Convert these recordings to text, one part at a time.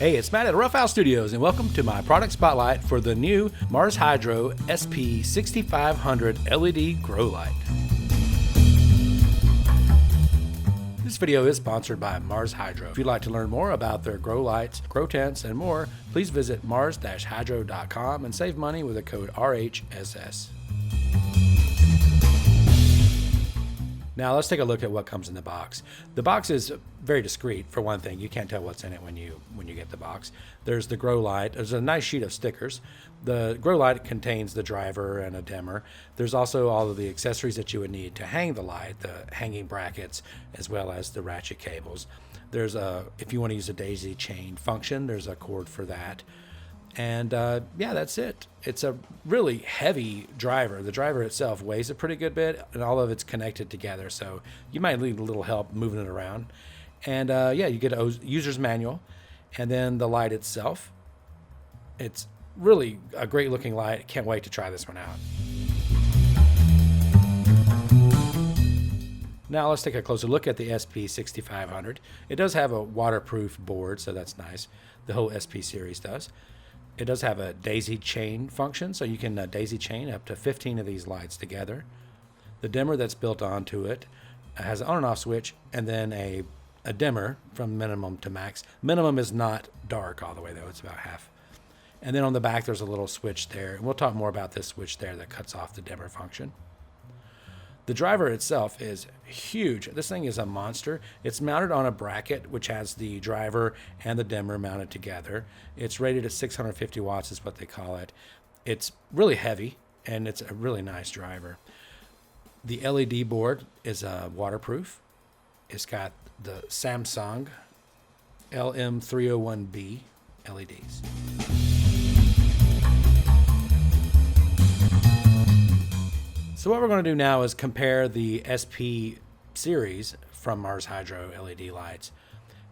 Hey, it's Matt at RuffHouse Studios, and welcome to my product spotlight for the new Mars Hydro SP6500 LED grow light. This video is sponsored by Mars Hydro. If you'd like to learn more about their grow lights, grow tents, and more, please visit mars-hydro.com and save money with the code RHSS. Now let's take a look at what comes in the box. The box is very discreet. For one thing, you can't tell what's in it when you get the box. There's the grow light. There's a nice sheet of stickers. The grow light contains the driver and a dimmer. There's also all of the accessories that you would need to hang the light, the hanging brackets, as well as the ratchet cables. There's if you want to use a daisy chain function, there's a cord for that. And yeah, that's it. It's a really heavy driver. The driver itself weighs a pretty good bit, and all of it's connected together. So you might need a little help moving it around. And yeah, you get a user's manual, and then the light itself. It's really a great looking light. Can't wait to try this one out. Now let's take a closer look at the SP6500. It does have a waterproof board, so that's nice. The whole SP series does. It does have a daisy chain function, so you can daisy chain up to 15 of these lights together. The dimmer that's built onto it has an on and off switch, and then a dimmer from minimum to max. Minimum is not dark all the way though, it's about half. And then on the back there's a little switch there, and we'll talk more about this switch there that cuts off the dimmer function. The driver itself is huge. This thing is a monster. It's mounted on a bracket which has the driver and the dimmer mounted together. It's rated at 650 watts is what they call it. It's really heavy, and it's a really nice driver. The LED board is waterproof. It's got the Samsung LM301B LEDs. So what we're going to do now is compare the SP series from Mars Hydro LED lights.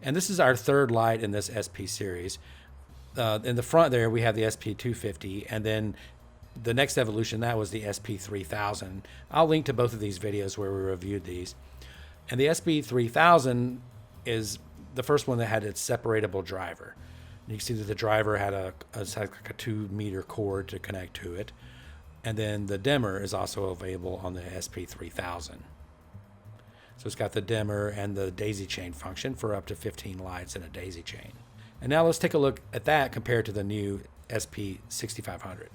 And this is our third light in this SP series. In the front there we have the SP250, and then the next evolution, that was the SP3000. I'll link to both of these videos where we reviewed these. And the SP3000 is the first one that had its separatable driver. You can see that the driver had like a 2-meter cord to connect to it. And then the dimmer is also available on the SP3000. So it's got the dimmer and the daisy chain function for up to 15 lights in a daisy chain. And now let's take a look at that compared to the new SP6500.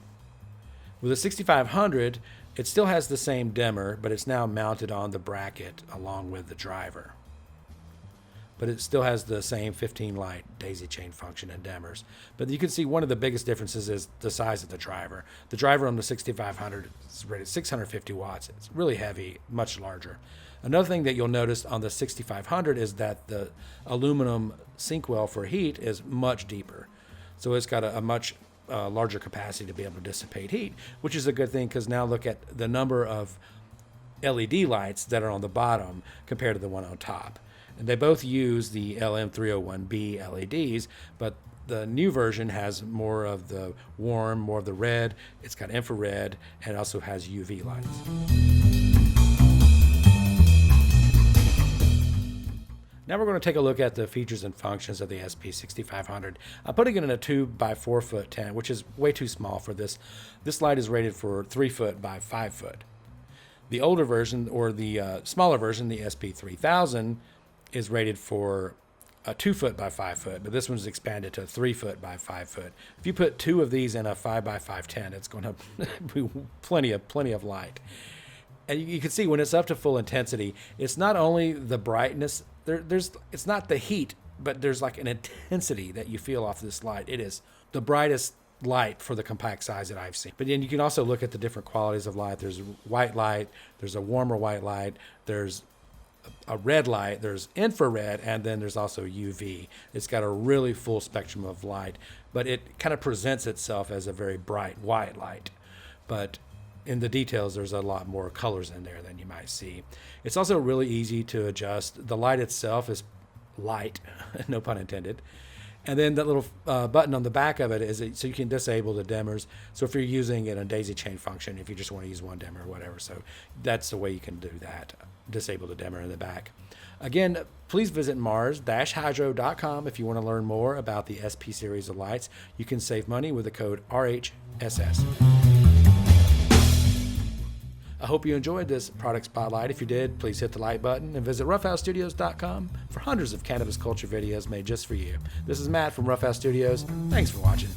With the 6500, it still has the same dimmer, but it's now mounted on the bracket along with the driver. But it still has the same 15 light daisy chain function and dimmers. But you can see one of the biggest differences is the size of the driver. The driver on the 6500 is rated 650 watts. It's really heavy, much larger. Another thing that you'll notice on the 6500 is that the aluminum sink well for heat is much deeper. So it's got a much larger capacity to be able to dissipate heat, which is a good thing, because now look at the number of LED lights that are on the bottom compared to the one on top. And they both use the LM301B LEDs, but the new version has more of the warm, more of the red. It's got infrared, and it also has UV lights. Now we're going to take a look at the features and functions of the SP6500. I'm putting it in a 2x4 foot tent, which is way too small for this. This light is rated for 3 foot by 5 foot. The older version, or the smaller version, the SP3000, is rated for a 2 foot by 5 foot, but this one's expanded to 3 foot by 5 foot. If you put 2 of these in a 5x5 tent, it's going to be plenty of light. And you can see when it's up to full intensity, it's not only the brightness, it's not the heat, but there's like an intensity that you feel off this light. It is the brightest light for the compact size that I've seen. But then you can also look at the different qualities of light. There's white light, there's a warmer white light, there's a red light, there's infrared, and then there's also UV. It's got a really full spectrum of light, but it kind of presents itself as a very bright white light. But in the details, there's a lot more colors in there than you might see. It's also really easy to adjust. The light itself is light, no pun intended, And then that little button on the back of it is so you can disable the dimmers. So if you're using it in a daisy chain function, if you just want to use one dimmer or whatever, so that's the way you can do that. Disable the dimmer in the back. Again, please visit mars-hydro.com if you want to learn more about the SP series of lights. You can save money with the code RHSS. I hope you enjoyed this product spotlight. If you did, please hit the like button and visit RuffHouseStudios.com for hundreds of cannabis culture videos made just for you. This is Matt from RuffHouse Studios. Thanks for watching.